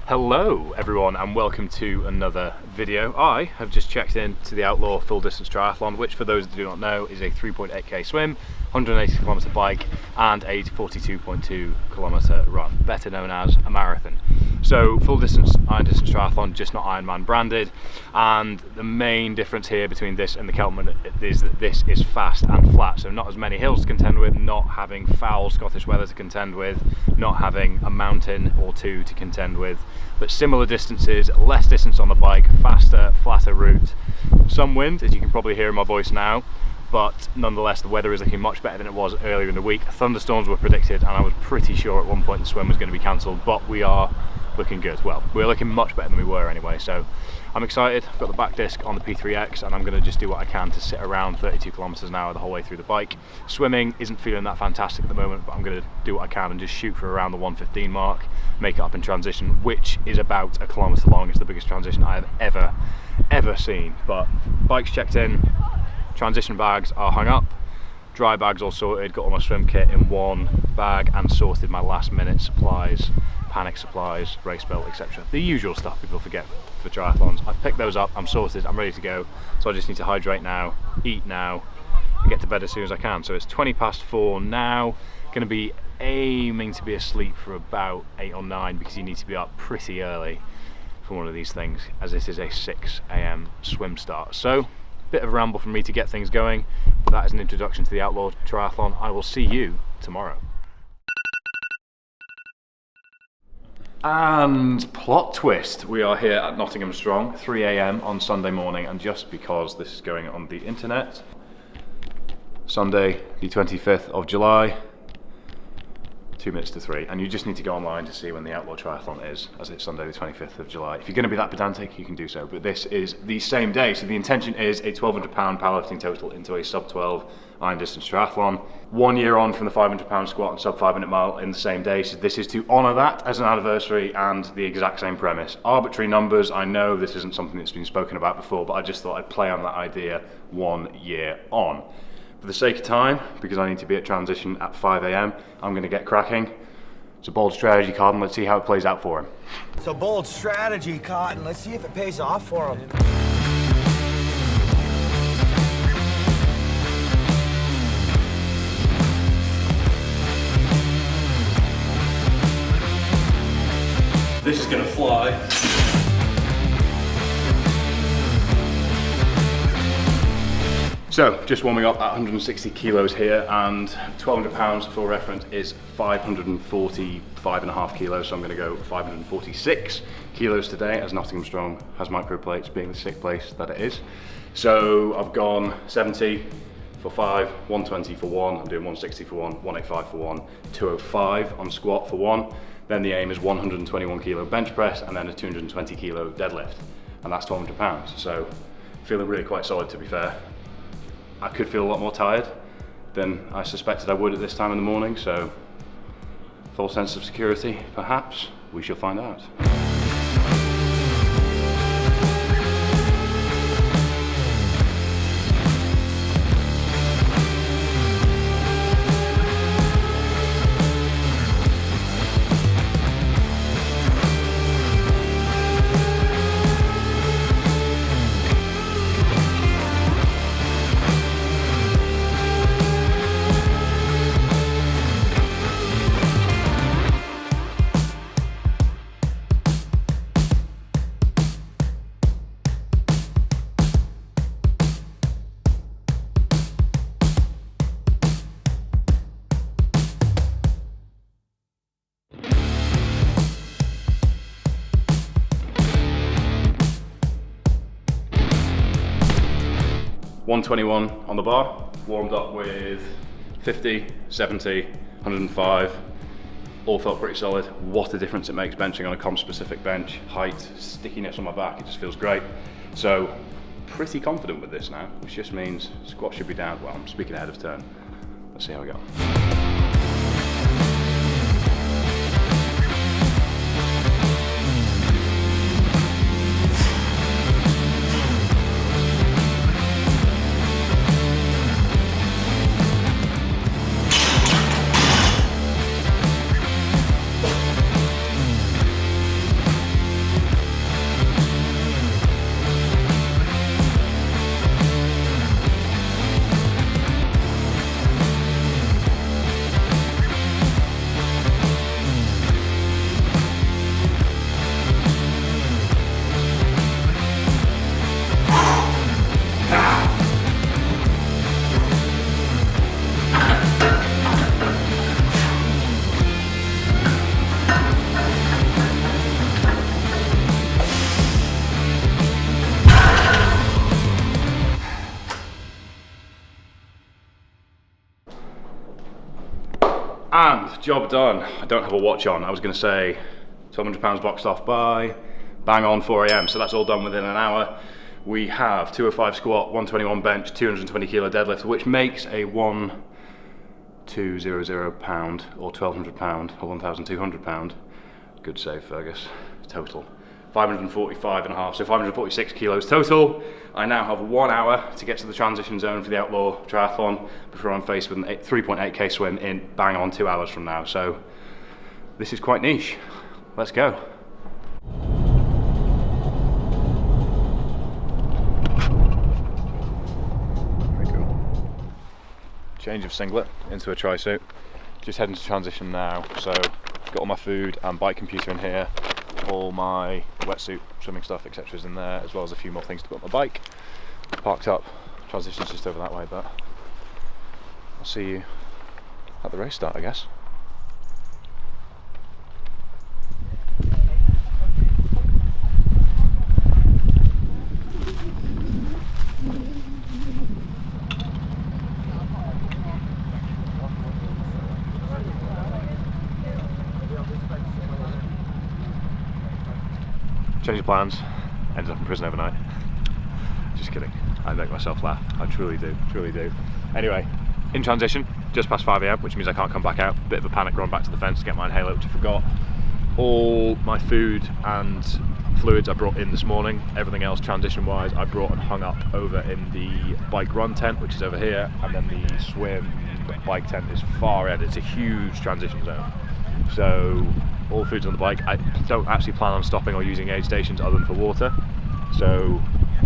Hello everyone and welcome to another video. I have just checked in to the Outlaw Full Distance Triathlon, which for those that do not know is a 3.8k swim, 180km bike and a 42.2km run, better known as a marathon. So full distance iron distance triathlon, just not Ironman branded, and the main difference here between this and the Keltman is that this is fast and flat, so not as many hills to contend with, not having foul Scottish weather to contend with, not having a mountain or two to contend with, but similar distances, less distance on the bike, faster, flatter route, some wind, as you can probably hear in my voice now, but nonetheless the weather is looking much better than it was earlier in the week. Thunderstorms were predicted and I was pretty sure at one point the swim was going to be cancelled, but we are looking good. Well, we're looking much better than we were anyway, so I'm excited. I've got the back disc on the P3X and I'm going to just do what I can to sit around 32 kilometers an hour the whole way through the bike. Swimming isn't feeling that fantastic at the moment, but I'm going to do what I can and just shoot for around the 1:15 mark, make it up in transition, which is about a kilometer long. It's the biggest transition I have ever seen. But bike's checked in, transition bags are hung up, dry bags all sorted, got all my swim kit in one bag and sorted my last minute supplies, panic supplies, race belt, etc. The usual stuff people forget for triathlons. I've picked those up, I'm sorted, I'm ready to go. So I just need to hydrate now, eat now, and get to bed as soon as I can. So it's 4:20 now, going to be aiming to be asleep for about 8 or 9 because you need to be up pretty early for one of these things, as this is a 6 AM swim start. So, bit of a ramble for me to get things going, but that is an introduction to the Outlaw Triathlon. I will see you tomorrow. And plot twist, we are here at Nottingham Strong, 3 AM on Sunday morning, and just because this is going on the internet, Sunday the 25th of July, 2 minutes to 3, and you just need to go online to see when the Outlaw Triathlon is, as it's Sunday the 25th of July. If you're going to be that pedantic, you can do so, but this is the same day, so the intention is a £1,200 powerlifting total into a sub-12 iron distance triathlon. 1 year on from the £500 squat and sub 5-minute mile in the same day, so this is to honour that as an anniversary, and the exact same premise. Arbitrary numbers, I know this isn't something that's been spoken about before, but I just thought I'd play on that idea 1 year on. For the sake of time, because I need to be at transition at 5 AM, I'm going to get cracking. It's a bold strategy, Cotton. Let's see how it plays out for him. It's a bold strategy, Cotton. Let's see if it pays off for him. This is going to fly. So, just warming up at 160 kilos here, and 1,200 pounds for reference is 545.5 kilos, so I'm going to go 546 kilos today, as Nottingham Strong has microplates, being the sick place that it is. So I've gone 70 for 5, 120 for 1, I'm doing 160 for 1, 185 for 1, 205 on squat for 1, then the aim is 121 kilo bench press, and then a 220 kilo deadlift, and that's 1,200 pounds, so feeling really quite solid, to be fair. I could feel a lot more tired than I suspected I would at this time in the morning, so false sense of security, perhaps, we shall find out. $121 on the bar, warmed up with 50, 70, 105, all felt pretty solid. What a difference it makes benching on a comp specific bench. Height, stickiness on my back, it just feels great. So pretty confident with this now, which just means squat should be down. Well, I'm speaking ahead of turn. Let's see how we go. And job done. I don't have a watch on. I was going to say 1,200 pounds boxed off by bang on 4 AM. So that's all done within an hour. We have 205 squat, 121 bench, 220 kilo deadlift, which makes a 1,200 pound or 1,200 pound or 1,200 pound. Good save, Fergus. Total 545 and a half, so 546 kilos total. I now have 1 hour to get to the transition zone for the Outlaw Triathlon before I'm faced with an 3.8k swim in bang on 2 hours from now. So this is quite niche. Let's go. Very cool. Change of singlet into a tri-suit. Just heading to transition now. So got all my food and bike computer in here. All my wetsuit, swimming stuff, etc. is in there, as well as a few more things to put on my bike. Parked up, transition's just over that way, but I'll see you at the race start, I guess. Change of plans, ended up in prison overnight. Just kidding, I make myself laugh, I truly do. Anyway, in transition, just past 5 AM, which means I can't come back out. Bit of a panic running back to the fence to get my inhaler, which I forgot. All my food and fluids I brought in this morning. Everything else transition wise I brought and hung up over in the bike run tent, which is over here, and then the swim bike tent is far end. It's a huge transition zone. So all food's on the bike. I don't actually plan on stopping or using aid stations other than for water. So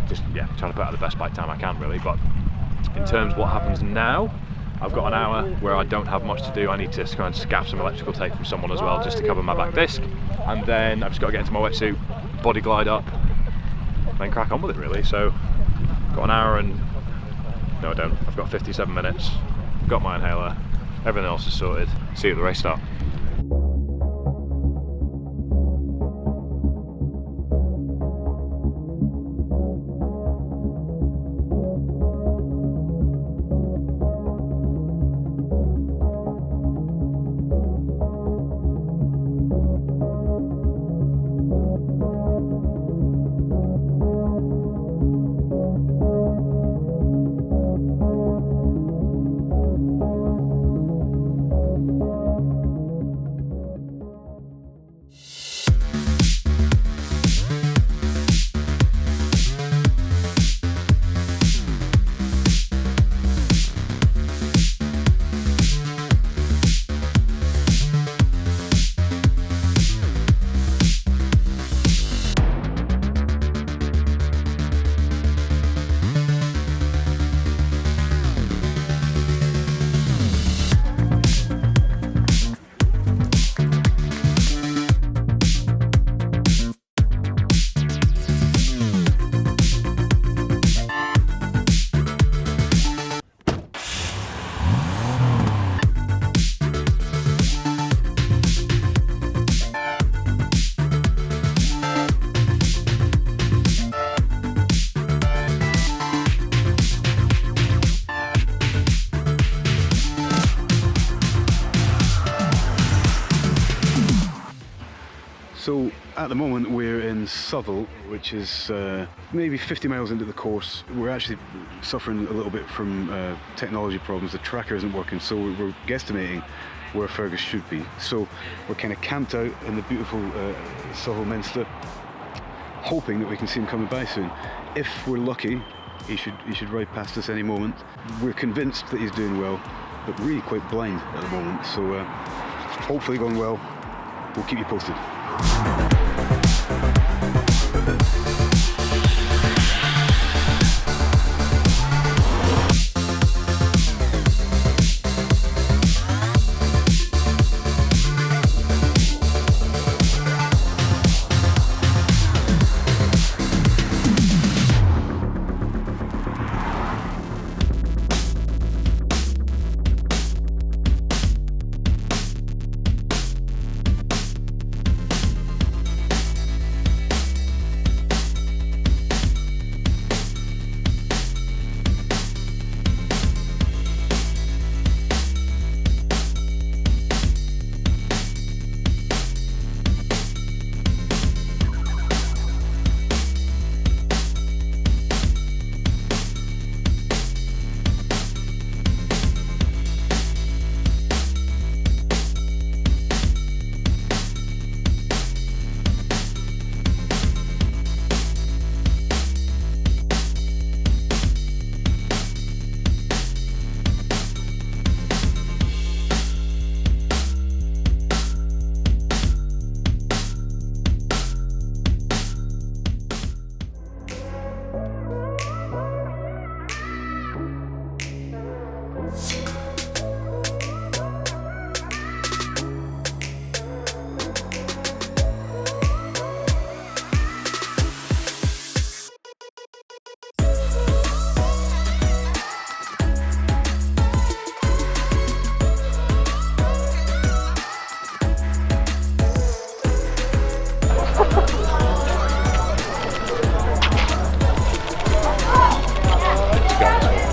just, yeah, trying to put out the best bike time I can really. But in terms of what happens now, I've got an hour where I don't have much to do. I need to try and scaff some electrical tape from someone as well, just to cover my back disc. And then I've just got to get into my wetsuit, body glide up, and then crack on with it really. So got an hour and, no I don't, I've got 57 minutes, got my inhaler, everything else is sorted. See you at the race start. So at the moment we're in Southall, which is maybe 50 miles into the course. We're actually suffering a little bit from technology problems. The tracker isn't working, so we're guesstimating where Fergus should be. So we're kind of camped out in the beautiful Southall Minster, hoping that we can see him coming by soon. If we're lucky, he should ride past us any moment. We're convinced that he's doing well, but really quite blind at the moment. So hopefully going well. We'll keep you posted.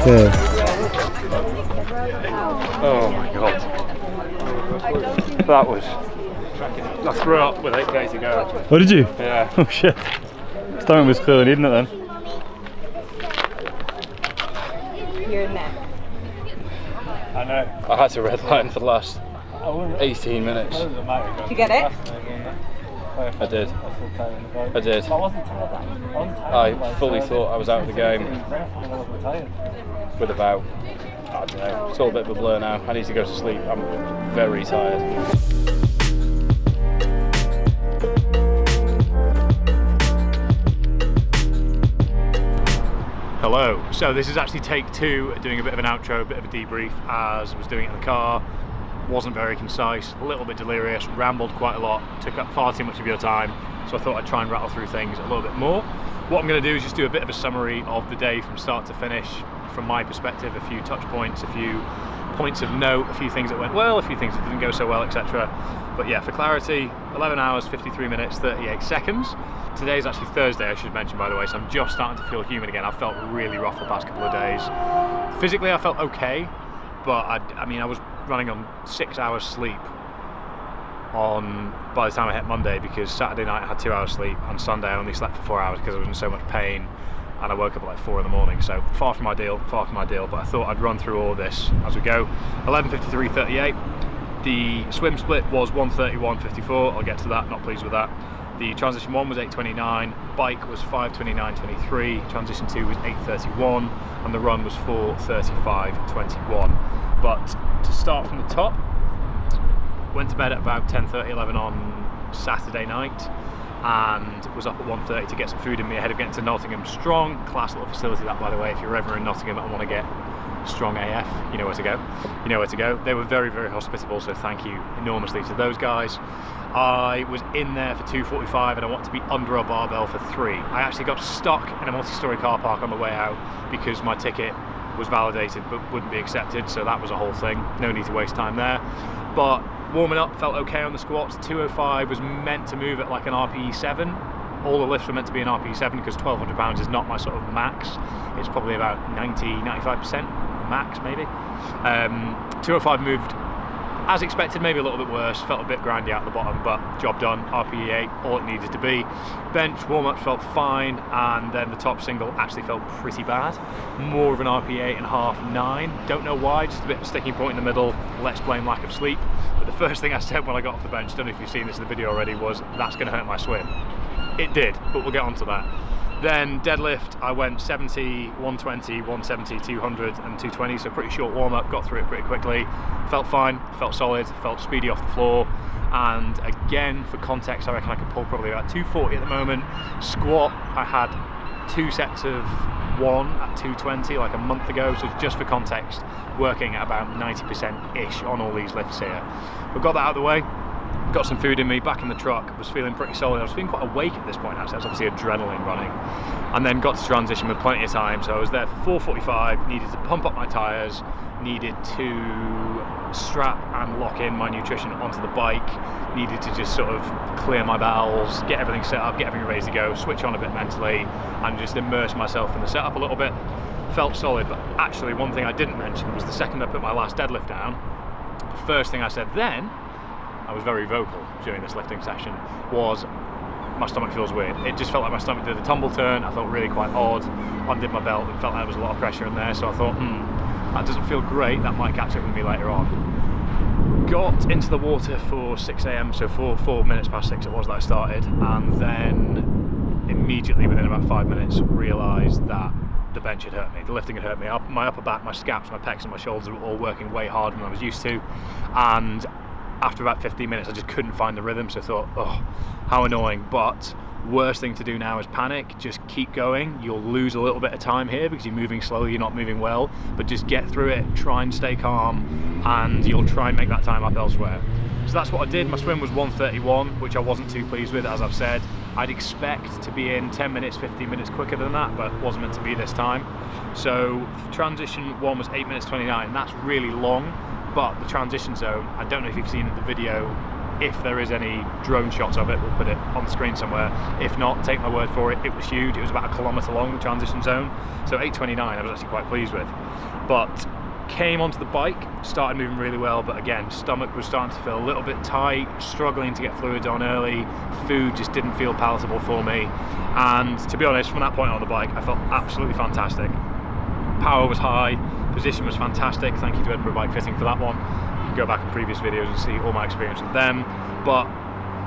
Yeah. Oh my god. That was... I threw up with 8k to go. Oh, did you? Yeah. Oh shit. Stomach was clearly needing it then. Your neck. I know. I had to redline for the last 18 minutes. Did you get it? I did. I did. I fully thought I was out of the game with about, I don't know, it's all a bit of a blur now. I need to go to sleep. I'm very tired. Hello, so this is actually take 2, doing a bit of an outro, a bit of a debrief as I was doing it in the car. Wasn't very concise, a little bit delirious, rambled quite a lot, took up far too much of your time, so I thought I'd try and rattle through things a little bit more. What I'm going to do is just do a bit of a summary of the day from start to finish, from my perspective, a few touch points, a few points of note, a few things that went well, a few things that didn't go so well, etc. But yeah, for clarity, 11 hours, 53 minutes, 38 seconds. Today is actually Thursday, I should mention, by the way, so I'm just starting to feel human again. I've felt really rough the past couple of days. Physically, I felt okay, but I mean, I was running on 6 hours sleep by the time I hit Monday, because Saturday night I had 2 hours sleep, and Sunday I only slept for 4 hours because I was in so much pain, and I woke up at like 4 in the morning. So far from ideal, but I thought I'd run through all of this as we go. 11:53.38. The swim split was 1:31.54. I'll get to that, not pleased with that. The transition 1 was 8:29, bike was 5:29.23, transition 2 was 8:31, and the run was 4:35.21. But to start from the top, went to bed at about 10:30, 11 on Saturday night, and was up at 1:30 to get some food in me ahead of getting to Nottingham Strong. Class little facility that, by the way. If you're ever in Nottingham and want to get strong AF, you know where to go. You know where to go. They were very, very hospitable, so thank you enormously to those guys. I was in there for 2:45 and I wanted to be under a barbell for 3. I actually got stuck in a multi-storey car park on the way out because my ticket was validated but wouldn't be accepted, so that was a whole thing. No need to waste time there. But warming up, felt okay on the squats. 205 was meant to move at like an RPE 7. All the lifts were meant to be an RPE 7 because 1,200 pounds is not my sort of max. It's probably about 90-95% max, maybe. 205 moved as expected, maybe a little bit worse. Felt a bit grindy out the bottom, but job done. RPE 8, all it needed to be. Bench warm-ups felt fine, and then the top single actually felt pretty bad. More of an RPE 8.5, 9. Don't know why, just a bit of a sticking point in the middle. Let's blame lack of sleep. But the first thing I said when I got off the bench, don't know if you've seen this in the video already, was that's going to hurt my swim. It did, but we'll get onto that. Then deadlift, I went 70, 120, 170, 200 and 220, so pretty short warm-up, got through it pretty quickly. Felt fine, felt solid, felt speedy off the floor. And again, for context, I reckon I could pull probably about 240 at the moment. Squat, I had 2 sets of 1 at 220 like a month ago, so just for context, working at about 90%-ish on all these lifts here. But got that out of the way. Got some food in me, back in the truck, was feeling pretty solid. I was feeling quite awake at this point actually, that's obviously adrenaline running. And then got to transition with plenty of time, so I was there for 4:45, needed to pump up my tyres, needed to strap and lock in my nutrition onto the bike, needed to just sort of clear my bowels, get everything set up, get everything ready to go, switch on a bit mentally, and just immerse myself in the setup a little bit. Felt solid, but actually one thing I didn't mention was the second I put my last deadlift down, the first thing I said then, I was very vocal during this lifting session, was my stomach feels weird. It just felt like my stomach did a tumble turn. I felt really quite odd. Undid my belt and felt like there was a lot of pressure in there, so I thought, that doesn't feel great, that might catch up with me later on. Got into the water for 6 AM, so 4 minutes past 6 it was that I started, and then immediately within about 5 minutes realised that the bench had hurt me, the lifting had hurt me. My upper back, my scaps, my pecs and my shoulders were all working way harder than I was used to, and after about 15 minutes I just couldn't find the rhythm, so I thought, oh, how annoying. But worst thing to do now is panic, just keep going. You'll lose a little bit of time here because you're moving slowly, you're not moving well, but just get through it, try and stay calm, and you'll try and make that time up elsewhere. So that's what I did. My swim was 1:31, which I wasn't too pleased with, as I've said. I'd expect to be in 10 minutes, 15 minutes quicker than that, but wasn't meant to be this time. So transition 1 was 8 minutes 29, and that's really long. But the transition zone, I don't know if you've seen the video If there is any drone shots of it, we'll put it on the screen somewhere. If not, take my word for it, it was huge. It was about 1 kilometre long, the transition zone. So 8:29 I was actually quite pleased with. But came onto the bike, started moving really well, but again, stomach was starting to feel a little bit tight, struggling to get fluids on early. Food just didn't feel palatable for me. And to be honest, from that point on the bike, I felt absolutely fantastic. Power was high, position was fantastic. Thank you to Edinburgh Bike Fitting for that one. You can go back in previous videos and see all my experience with them. But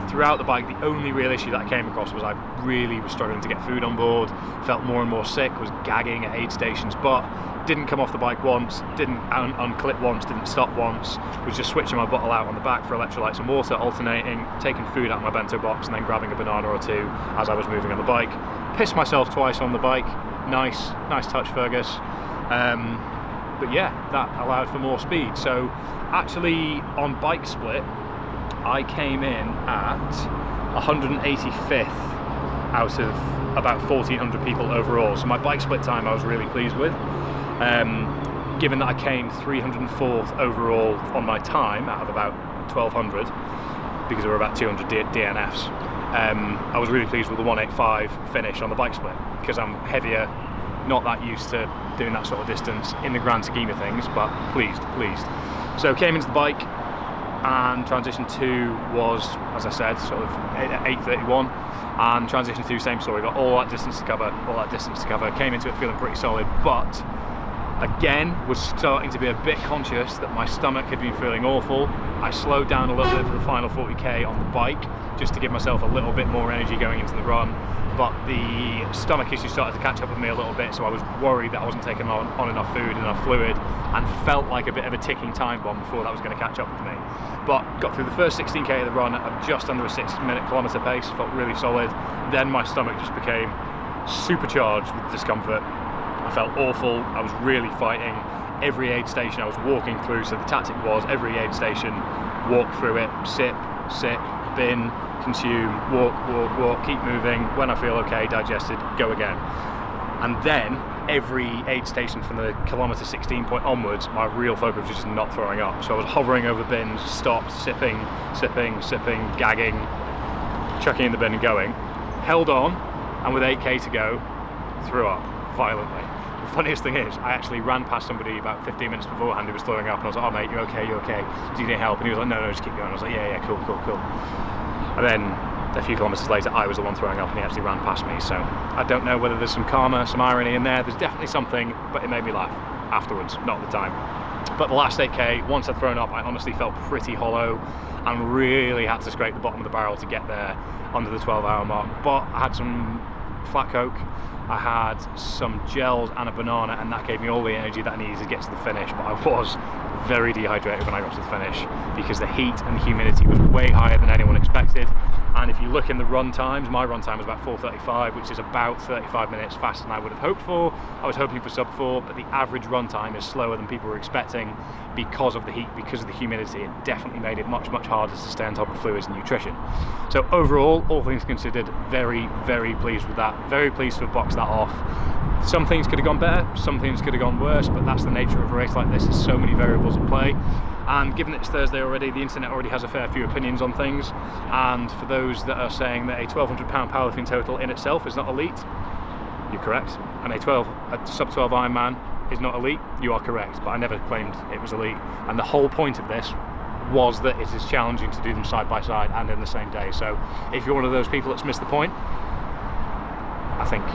throughout the bike, the only real issue that I came across was I really was struggling to get food on board, felt more and more sick, was gagging at aid stations, but didn't come off the bike once, didn't unclip once, didn't stop once, was just switching my bottle out on the back for electrolytes and water, alternating, taking food out of my bento box and then grabbing a banana or two as I was moving on the bike. Pissed myself twice on the bike. Nice touch, Fergus. But yeah, that allowed for more speed. So actually on bike split, I came in at 185th out of about 1,400 people overall. So my bike split time I was really pleased with. Given that I came 304th overall on my time out of about 1,200, because there were about 200 DNFs, I was really pleased with the 185 finish on the bike split, because I'm heavier, not that used to doing that sort of distance in the grand scheme of things, but pleased. So came into the bike, and transition 2 was, as I said, sort of 8:31, and transition 2, same story, got all that distance to cover, came into it feeling pretty solid, but again was starting to be a bit conscious that my stomach had been feeling awful. I slowed down a little bit for the final 40k on the bike, just to give myself a little bit more energy going into the run, but the stomach issue started to catch up with me a little bit, so I was worried that I wasn't taking on enough food, enough fluid, and felt like a bit of a ticking time bomb before that was going to catch up with me. But got through the first 16k of the run at just under a 6-minute kilometre pace, felt really solid. Then my stomach just became supercharged with discomfort. I felt awful, I was really fighting. Every aid station I was walking through, so the tactic was every aid station, walk through it, sip, bin, consume, walk, keep moving. When I feel okay, digested, go again. And then every aid station from the kilometre 16 point onwards, my real focus was just not throwing up. So I was hovering over bins, stopped, sipping, gagging, chucking in the bin and going. Held on, and with 8k to go, threw up violently. The funniest thing is, I actually ran past somebody about 15 minutes beforehand who was throwing up, and I was like, oh mate, you okay, do you need help? And he was like, no, just keep going. I was like, yeah, cool. And then a few kilometres later, I was the one throwing up, and he actually ran past me. So I don't know whether there's some karma, some irony in there. There's definitely something, but it made me laugh afterwards, not at the time. But the last 8k, once I'd thrown up, I honestly felt pretty hollow and really had to scrape the bottom of the barrel to get there under the 12-hour mark. But I had some flat coke, I had some gels and a banana, and that gave me all the energy that I needed to get to the finish. But I was very dehydrated when I got to the finish because the heat and the humidity was way higher than anyone expected. And if you look in the run times, my run time was about 4:35, which is about 35 minutes faster than I would have hoped for. I was hoping for sub 4, but the average run time is slower than people were expecting because of the heat, because of the humidity. It definitely made it much harder to stay on top of fluids and nutrition. So overall, all things considered, very pleased with that. Very pleased to have boxed that off. Some things could have gone better, some things could have gone worse, but that's the nature of a race like this. There's so many variables at play. And given that it's Thursday already, the internet already has a fair few opinions on things. And for those that are saying that a £1,200 powerlifting total in itself is not elite, you're correct. And a sub 12 Ironman is not elite, you are correct. But I never claimed it was elite. And the whole point of this was that it is challenging to do them side by side and in the same day. So if you're one of those people that's missed the point, I think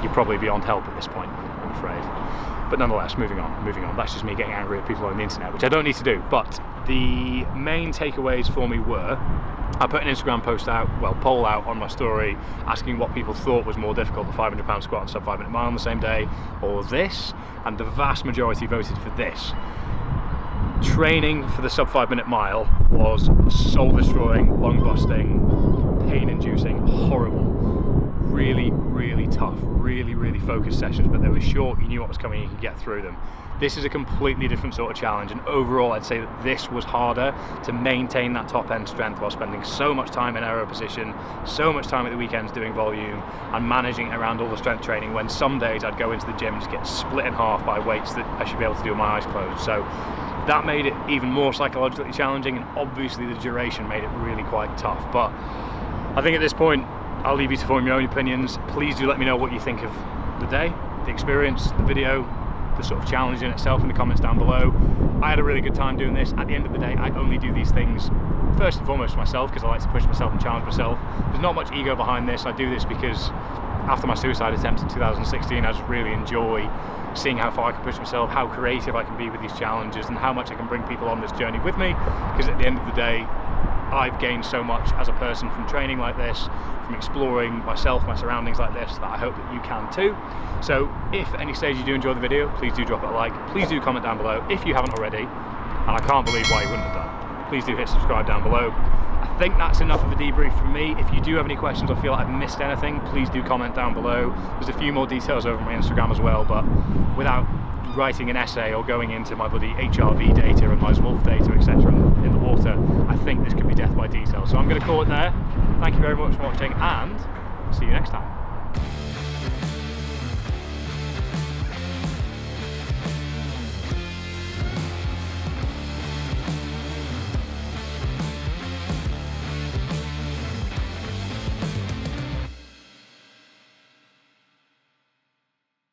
you're probably beyond help at this point, I'm afraid. But nonetheless, moving on. That's just me getting angry at people on the internet, which I don't need to do. But the main takeaways for me were, I put an Instagram poll out on my story asking what people thought was more difficult, the £500 squat and sub 5 minute mile on the same day, or this, and the vast majority voted for this. Training for the sub 5 minute mile was soul destroying, lung busting, pain inducing, horrible. really, really tough, really, really focused sessions, but they were short, you knew what was coming, you could get through them. This is a completely different sort of challenge, and overall I'd say that this was harder to maintain that top end strength while spending so much time in aero position, so much time at the weekends doing volume, and managing around all the strength training, when some days I'd go into the gym and just get split in half by weights that I should be able to do with my eyes closed. So that made it even more psychologically challenging, and obviously the duration made it really quite tough. But I think at this point I'll leave you to form your own opinions. Please do let me know what you think of the day, the experience, the video, the sort of challenge in itself in the comments down below. I had a really good time doing this. At the end of the day, I only do these things first and foremost for myself, because I like to push myself and challenge myself. There's not much ego behind this. I do this because after my suicide attempt in 2016, I just really enjoy seeing how far I can push myself, how creative I can be with these challenges, and how much I can bring people on this journey with me, because at the end of the day, I've gained so much as a person from training like this, from exploring myself, my surroundings like this, that I hope that you can too. So if at any stage you do enjoy the video, please do drop it a like, please do comment down below if you haven't already, and I can't believe why you wouldn't have done. Please do hit subscribe down below. I think that's enough of a debrief from me. If you do have any questions or feel like I've missed anything, please do comment down below. There's a few more details over on my Instagram as well, but without writing an essay or going into my bloody HRV data and my Wolf data, etc. in the water, I think this could be death by detail. So I'm going to call it there. Thank you very much for watching, and see you next time.